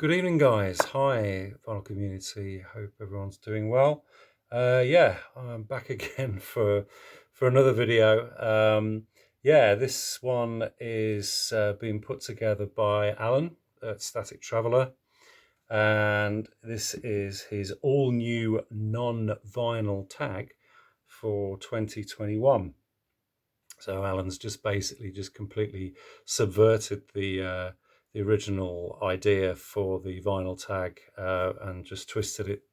Good evening, guys. Hi, Vinyl community. Hope everyone's doing well. Yeah, I'm back again for another video. This one is being put together by Alan at Static Traveller, and this is his all-new non-vinyl tag for 2021. So Alan's just basically just completely subverted the original idea for the vinyl tag and just twisted it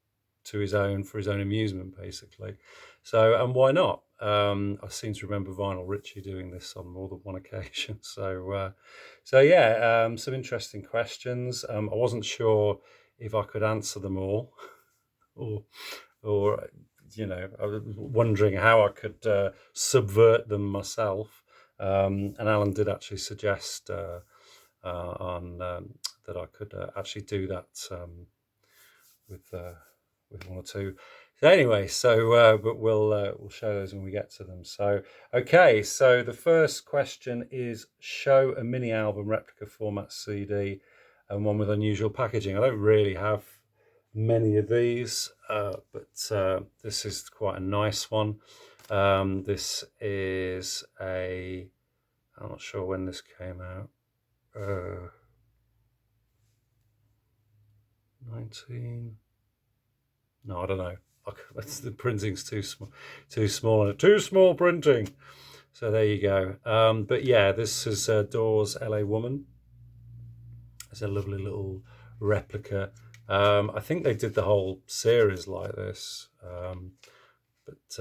to his own for his own amusement, basically. So, and why not? I seem to remember Vinyl Richie doing this on more than one occasion. Some interesting questions. I wasn't sure if I could answer them all, or or I was wondering how I could subvert them myself. And Alan did actually suggest on that I could actually do that with one or two. So anyway, but we'll show those when we get to them. So okay, so the first question is: show a mini album replica format CD and one with unusual packaging. I don't really have many of these, but this is quite a nice one. This is I'm not sure when this came out. 19. No, I don't know. The printing's too small, and too small printing. So there you go. But yeah, this is Doors LA Woman. It's a lovely little replica. I think they did the whole series like this, but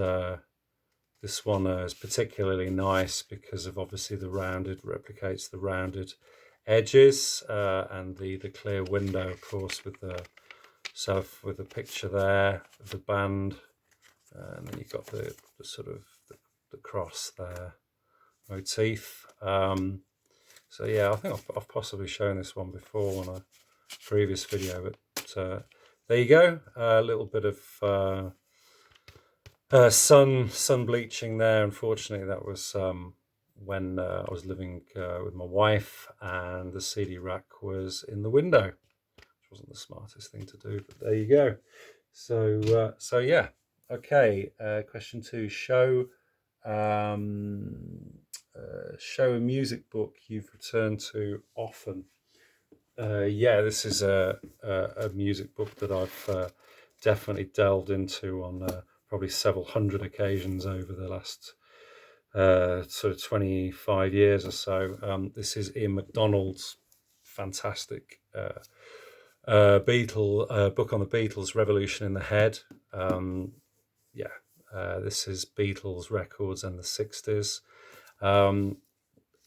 this one is particularly nice because of obviously replicates the rounded edges and the clear window, of course, with the picture there of the band, and then you've got the sort of the cross there motif. So yeah, I think I've possibly shown this one before on a previous video, but there you go. A little bit of sun bleaching there. Unfortunately, that was when I was living with my wife, and the CD rack was in the window, which wasn't the smartest thing to do, but there you go. So yeah. Okay. Question 2: show a music book you've returned to often. Yeah, this is a music book that I've definitely delved into on probably several hundred occasions over the last sort of 25 years or so. This is Ian MacDonald's fantastic book on the Beatles, Revolution in the Head. This is Beatles records and the 60s. And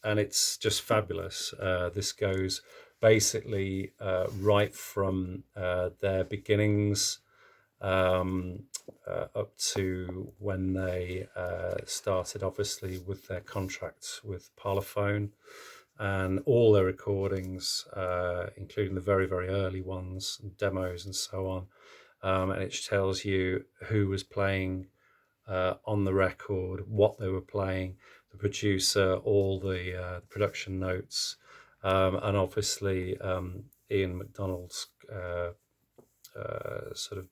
it's just fabulous. This goes basically right from their beginnings up to when they started, obviously, with their contracts with Parlophone, and all their recordings, including the very, very early ones, demos and so on. And it tells you who was playing on the record, what they were playing, the producer, all the production notes, and obviously Ian MacDonald's sort of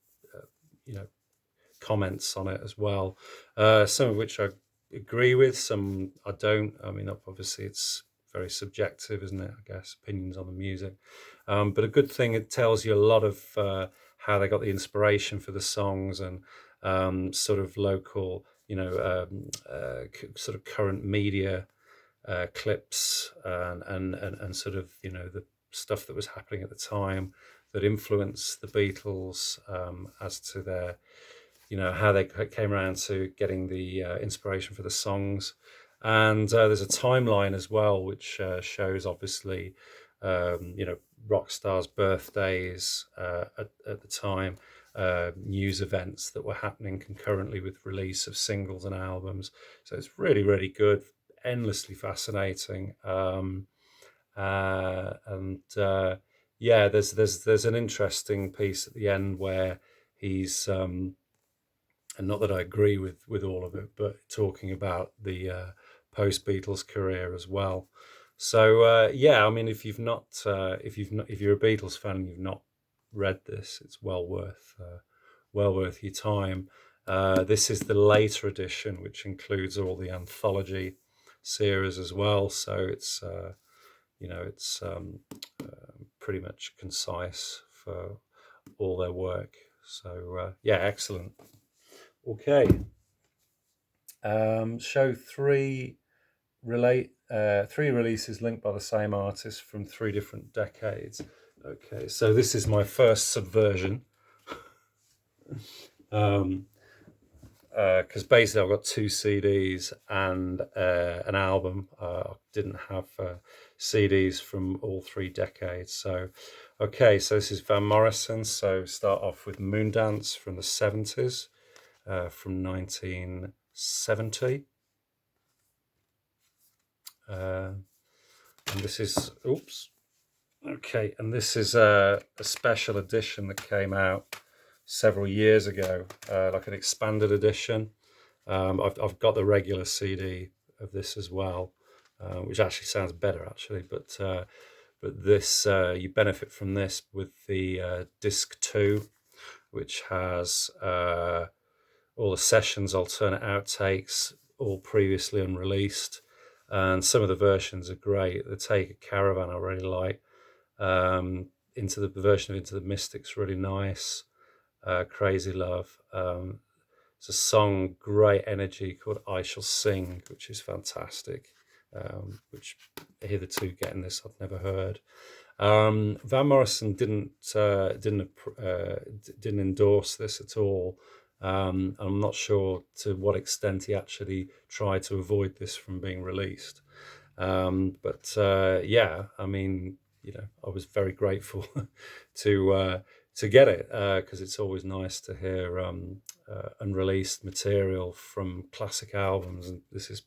comments on it as well, some of which I agree with, some I don't. I mean, obviously it's very subjective, isn't it? I guess opinions on the music, but a good thing, it tells you a lot of how they got the inspiration for the songs, and sort of local, sort of current media clips, and sort of the stuff that was happening at the time that influenced the Beatles, as to their how they came around to getting the inspiration for the songs. And there's a timeline as well, which shows obviously rock stars' birthdays at the time, news events that were happening concurrently with release of singles and albums. So it's really, really good, endlessly fascinating. There's an interesting piece at the end where he's and not that I agree with all of it, but talking about the post Beatles career as well. So yeah, I mean, if you're a Beatles fan and you've not read this, it's well worth your time. This is the later edition, which includes all the anthology series as well. So it's pretty much concise for all their work. So yeah, excellent. Okay, show three releases linked by the same artist from three different decades. Okay, so this is my first Subversion. Because basically I've got two CDs and an album. I didn't have CDs from all three decades. So, okay, so this is Van Morrison. So start off with Moondance from the 70s, from 1970. And this is, oops. Okay, and this is a special edition that came out several years ago, like an expanded edition. I've got the regular CD of this as well, which actually sounds better actually. But this you benefit from this with the disc 2, which has all the sessions, alternate outtakes, all previously unreleased, and some of the versions are great. The Take a Caravan I really like. Into the version of Into the Mystic's really nice. Crazy Love. It's a song, great energy, called I Shall Sing, which is fantastic. Which hitherto getting this I've never heard. Van Morrison didn't endorse this at all. I'm not sure to what extent he actually tried to avoid this from being released. But yeah, I mean, I was very grateful to get it, because it's always nice to hear unreleased material from classic albums, and this is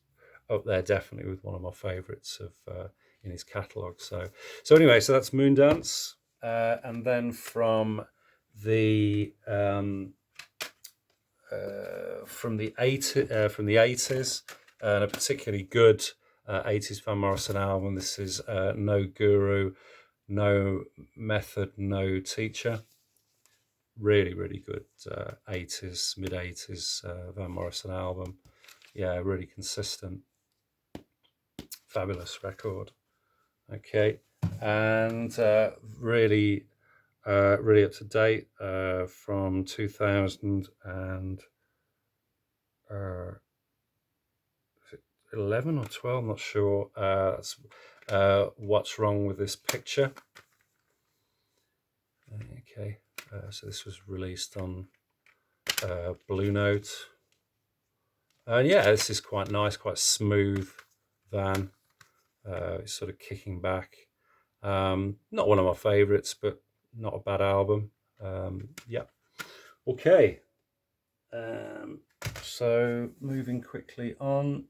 up there definitely with one of my favourites of in his catalogue. So anyway, so that's Moondance, and then from the 80s, and a particularly good 80s Van Morrison album. This is No Guru, No Method, No Teacher. Really, really good 80s, mid 80s Van Morrison album. Yeah, really consistent. Fabulous record. Okay, and really up to date, from 2011 or 12, I'm not sure. That's What's Wrong with This Picture. Okay, so this was released on Blue Note. And yeah, this is quite nice, quite smooth Van. It's sort of kicking back. Not one of my favourites, but not a bad album. Yeah. Okay. So moving quickly on,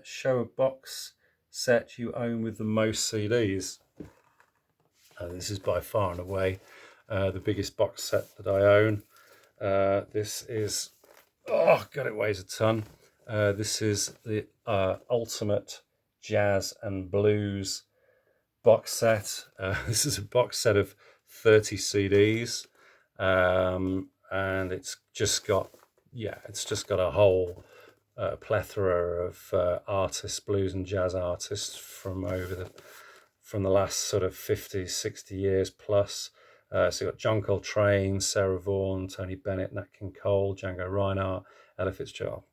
show a box set you own with the most CDs. This is by far and away the biggest box set that I own. This is, oh God, it weighs a ton. This is the Ultimate Jazz and Blues box set. This is a box set of 30 CDs, and it's just got a whole plethora of artists, blues and jazz artists from the last sort of 50, 60 years plus. So you've got John Coltrane, Sarah Vaughan, Tony Bennett, Nat King Cole, Django Reinhardt, Ella Fitzgerald.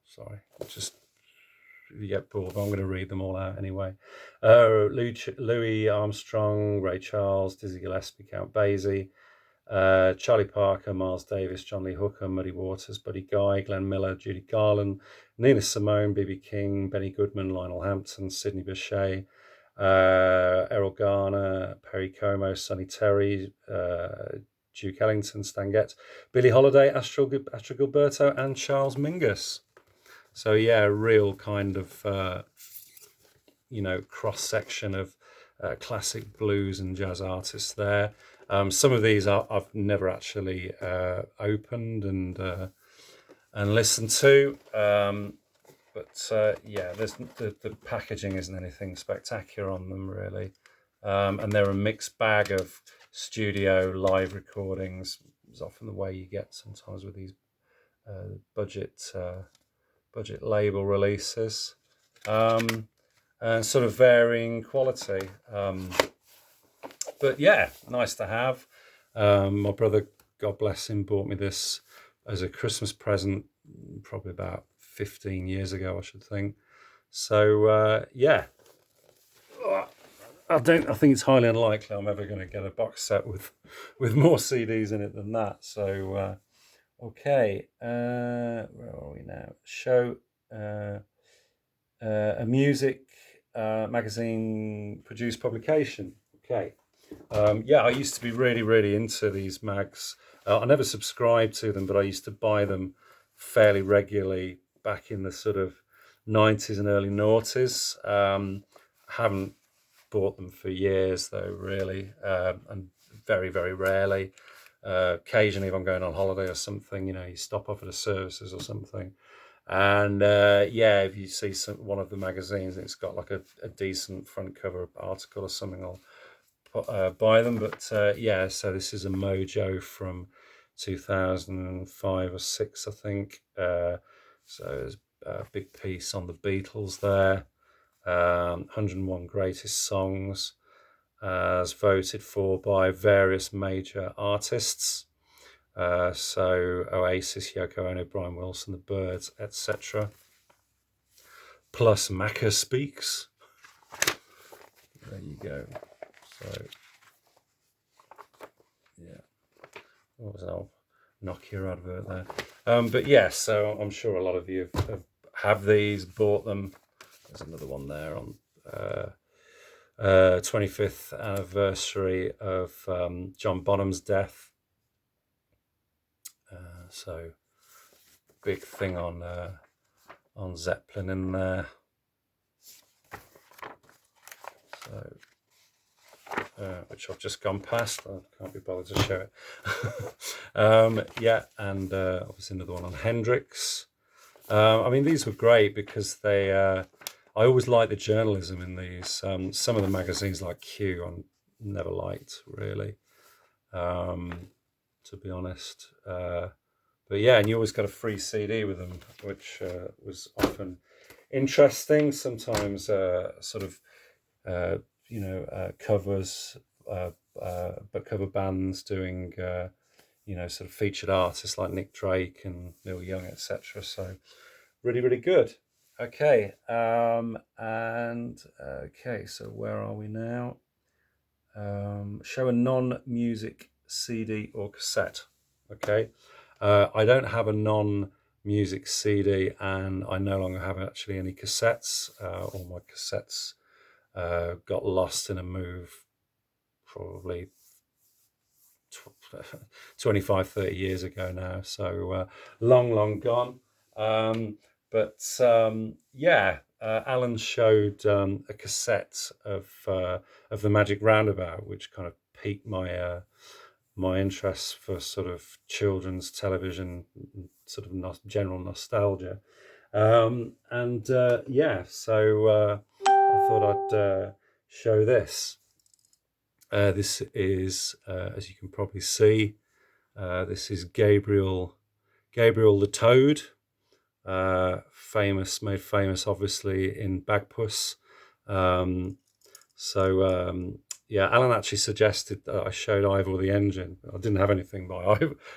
Sorry, just if you get bored, I'm going to read them all out anyway. Louis Armstrong, Ray Charles, Dizzy Gillespie, Count Basie, Charlie Parker, Miles Davis, John Lee Hooker, Muddy Waters, Buddy Guy, Glenn Miller, Judy Garland, Nina Simone, B.B. King, Benny Goodman, Lionel Hampton, Sidney Bechet, Errol Garner, Perry Como, Sonny Terry, Duke Ellington, Stan Getz, Billie Holiday, Astrid Gilberto, and Charles Mingus. So yeah, a real kind of cross section of classic blues and jazz artists there. Some of these I've never actually opened and listened to. but yeah, the packaging isn't anything spectacular on them really, and they're a mixed bag of studio live recordings. It's often the way you get sometimes with these budget label releases, and sort of varying quality. But yeah, nice to have. My brother, God bless him, bought me this as a Christmas present probably about 15 years ago, I should think. So yeah, I think it's highly unlikely I'm ever going to get a box set with more CDs in it than that. So okay, where are we now? Show a music magazine produced publication. Okay. Yeah, I used to be really, really into these mags. I never subscribed to them, but I used to buy them fairly regularly back in the sort of 90s and early noughties. Haven't bought them for years, though, really, and very, very rarely. Occasionally, if I'm going on holiday or something, you stop off at a services or something. And yeah, if you see one of the magazines and it's got like a decent front cover article or something, I'll buy them. But yeah, so this is a Mojo from 2005 or 6, I think. So there's a big piece on the Beatles there. 101 greatest songs as voted for by various major artists. So Oasis, Yoko Ono, Brian Wilson, The Byrds, etc. Plus Macca Speaks. There you go. So yeah, what was that Nokia advert there? But yeah, so I'm sure a lot of you have these, bought them. There's another one there on 25th anniversary of John Bonham's death. So big thing on Zeppelin in there. So which I've just gone past. I can't be bothered to show it. Yeah, and obviously another one on Hendrix. I mean, these were great because they. I always liked the journalism in these. Some of the magazines like Q, I never liked really, to be honest. But yeah, and you always got a free CD with them, which was often interesting. Sometimes sort of covers, but cover bands doing sort of featured artists like Nick Drake and Neil Young, etc. So really, really good. Okay, and okay, so where are we now? Show a non-music CD or cassette. Okay, I don't have a non-music CD, and I no longer have actually any cassettes. All my cassettes got lost in a move probably 25, 30 years ago now. So long gone. Yeah, Alan showed a cassette of the Magic Roundabout, which kind of piqued my interest for sort of children's television, sort of general nostalgia. Yeah, so I thought I'd show this. This is, as you can probably see, this is Gabriel the Toad, made famous obviously in Bagpuss. Yeah, Alan actually suggested that I showed Ivor the Engine. I didn't have anything by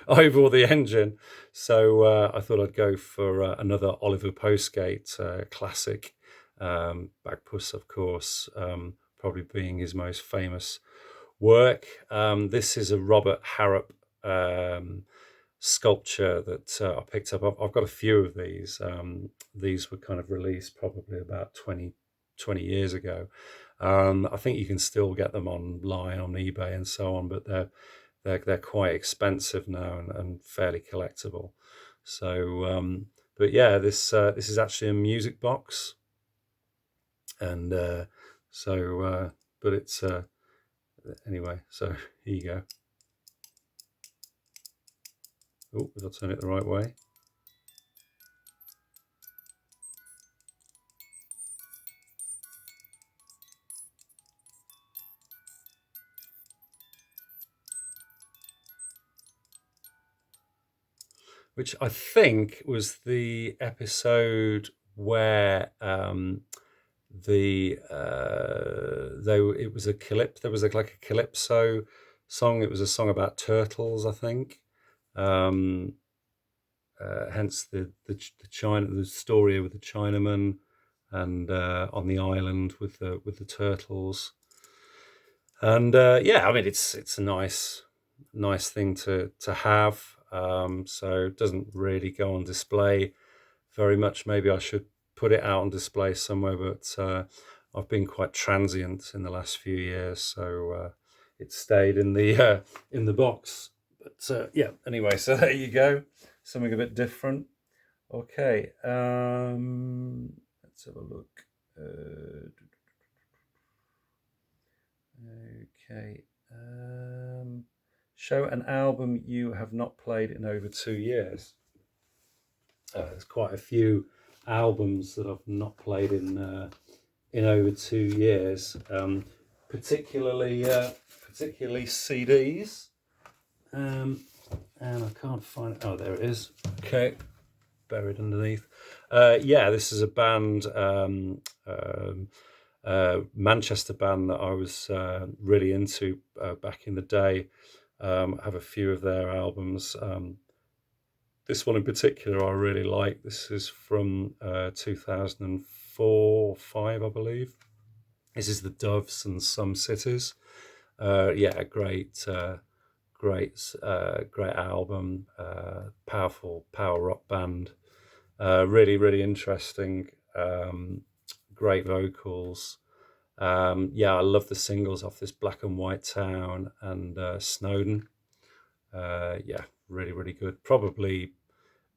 Ivor the Engine, so I thought I'd go for another Oliver Postgate classic. Bagpuss, of course, probably being his most famous work. This is a Robert Harrop sculpture that I picked up. I've got a few of these. These were kind of released probably about 20 years ago. I think you can still get them online on eBay and so on, but they're quite expensive now and fairly collectible. So, but yeah, this is actually a music box, and but it's anyway. So here you go. Oh, did I turn it the right way? which I think was the episode where it was there was like a calypso song. It was a song about turtles, I think. Hence the story with the Chinaman and on the island with the turtles. And yeah, I mean it's a nice thing to have. So it doesn't really go on display very much. Maybe I should put it out on display somewhere, but I've been quite transient in the last few years, so it stayed in the box. But yeah, anyway, so there you go, something a bit different. Okay, let's have a look. Okay, show an album you have not played in over 2 years. There's quite a few albums that I've not played in over 2 years, particularly CDs. And I can't find it. Oh, there it is. Okay, buried underneath. Yeah, this is a band, Manchester band that I was really into back in the day. I have a few of their albums. This one in particular I really like. This is from 2004 or 5, I believe. This is the Doves and Some Cities. Yeah, great album. Powerful power rock band. Really interesting. Great vocals. Yeah, I love the singles off this, Black and White Town and Snowden. Yeah, really good. Probably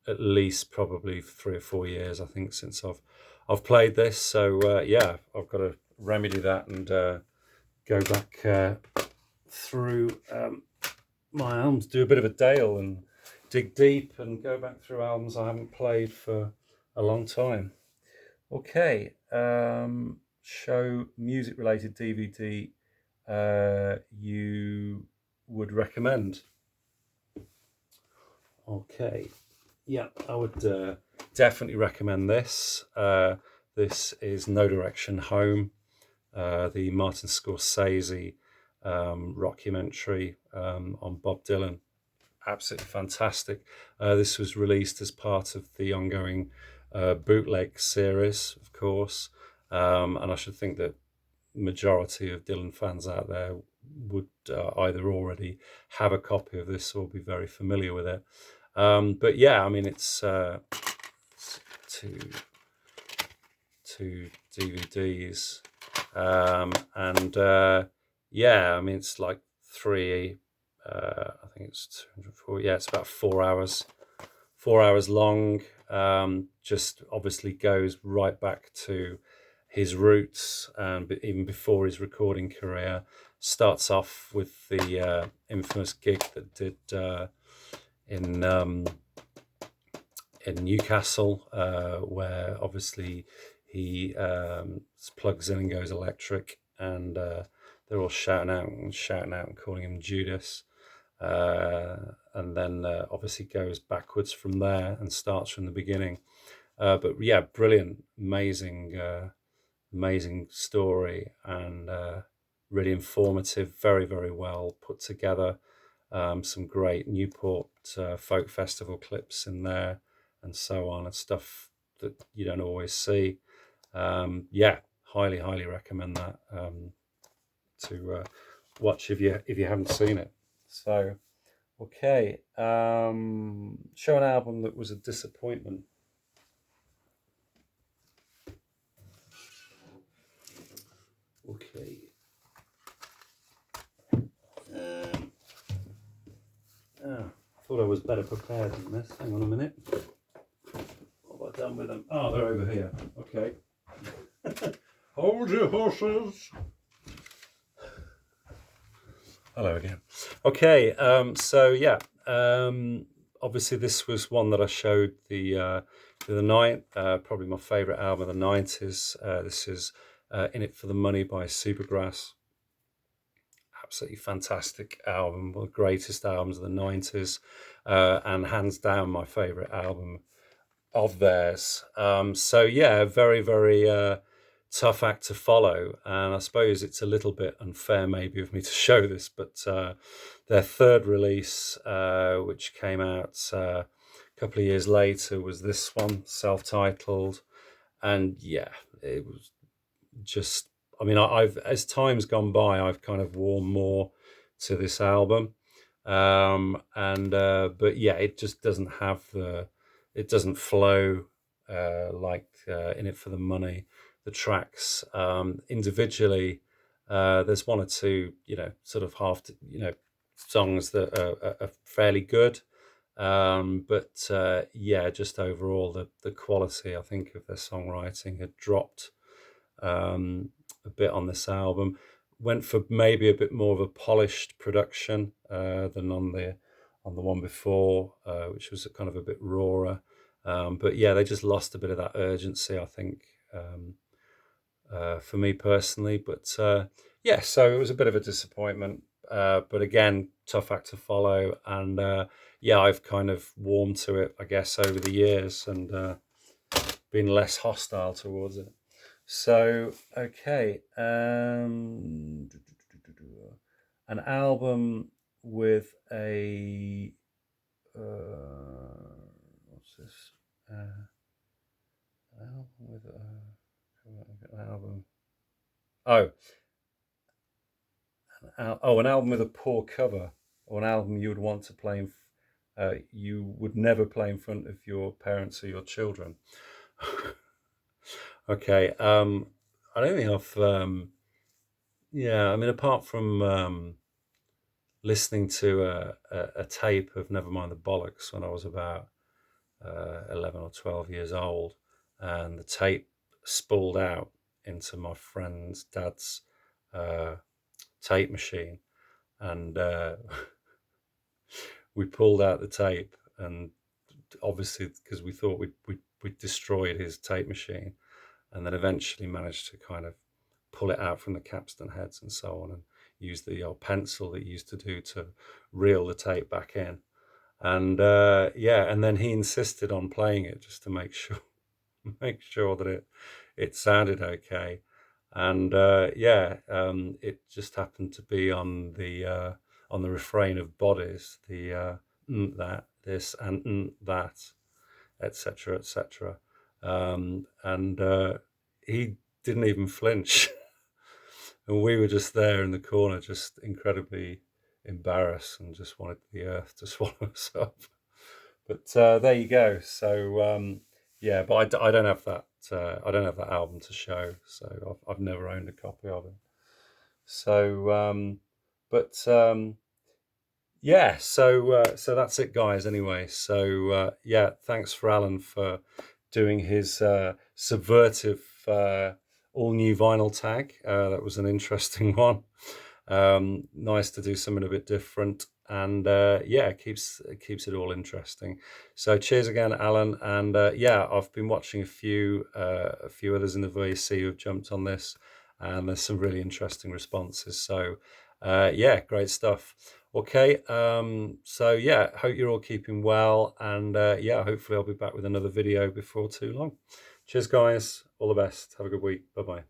at least 3 or 4 years, I think, since I've played this. So yeah, I've got to remedy that and go back through my albums, do a bit of a Dale and dig deep and go back through albums I haven't played for a long time. Okay, show music related DVD you would recommend. Okay, yeah, I would definitely recommend this. This is No Direction Home, the Martin Scorsese rockumentary on Bob Dylan. Absolutely fantastic. This was released as part of the ongoing bootleg series, of course, and I should think that majority of Dylan fans out there would either already have a copy of this or be very familiar with it. But yeah, I mean, it's two DVDs, and yeah, I mean, it's like three. I think it's 240. Yeah, it's about 4 hours. 4 hours long. Just obviously goes right back to his roots, and even before his recording career. Starts off with the infamous gig that did in Newcastle, where obviously he plugs in and goes electric, and they're all shouting out and calling him Judas. And then obviously goes backwards from there and starts from the beginning. But yeah, brilliant, amazing story, and really informative, very well put together. Some great Newport Folk Festival clips in there, and so on, and stuff that you don't always see. Yeah, highly recommend that to watch if you haven't seen it. So, okay, show an album that was a disappointment. Okay. I thought I was better prepared than this. Hang on a minute. What have I done with them? Oh, they're over here. Okay. Hold your horses. Hello again. Okay. So yeah. Obviously, this was one that I showed the other night. Probably my favourite album of the 90s. This is In It for the Money by Supergrass. absolutely fantastic album, one of the greatest albums of the 90s, and hands down my favorite album of theirs. So yeah, very, very tough act to follow. And I suppose it's a little bit unfair maybe of me to show this, but their third release, which came out a couple of years later, was this one, self-titled. And yeah, it was just, I mean, I've, as time's gone by, I've kind of warmed more to this album. And but yeah, it just doesn't have the, it doesn't flow like In It for the Money. The tracks individually, there's one or two, sort of songs that are fairly good. But yeah, just overall, the quality, I think, of their songwriting had dropped a bit on this album. Went for maybe a bit more of a polished production than on the one before, which was kind of a bit rawer. But yeah, they just lost a bit of that urgency, I think, for me personally. But yeah, so it was a bit of a disappointment. But again, tough act to follow. And yeah, I've kind of warmed to it, I guess, over the years, and been less hostile towards it. So, okay, an album with a what's this? An album with an album. An album with a poor cover, or an album you would want to play you would never play in front of your parents or your children. Okay, I don't think I've. Yeah, I mean, apart from listening to a tape of Nevermind the Bollocks when I was about 11 or 12 years old, and the tape spooled out into my friend's dad's tape machine, and we pulled out the tape, and obviously because we thought we'd destroyed his tape machine, and then eventually managed to kind of pull it out from the capstan heads and so on, and use the old pencil that you used to do to reel the tape back in. And yeah, and then he insisted on playing it just to make sure that it sounded okay. And yeah, it just happened to be on the refrain of Bodies, the that, this, and that, etc., etc. And he didn't even flinch. And we were just there in the corner, just incredibly embarrassed, and just wanted the earth to swallow us up. But there you go. So yeah, but I don't have that. I don't have that album to show, so I've never owned a copy of it. So, but yeah, so that's it, guys. Anyway, so yeah, thanks for Alan for doing his subversive all new vinyl tag. That was an interesting one. Nice to do something a bit different, and yeah, it keeps it all interesting. So cheers again, Alan. And yeah, I've been watching a few others in the VC who've jumped on this, and there's some really interesting responses. So yeah, great stuff. Okay, so yeah, hope you're all keeping well, and yeah, hopefully I'll be back with another video before too long. Cheers, guys. All the best. Have a good week. Bye bye.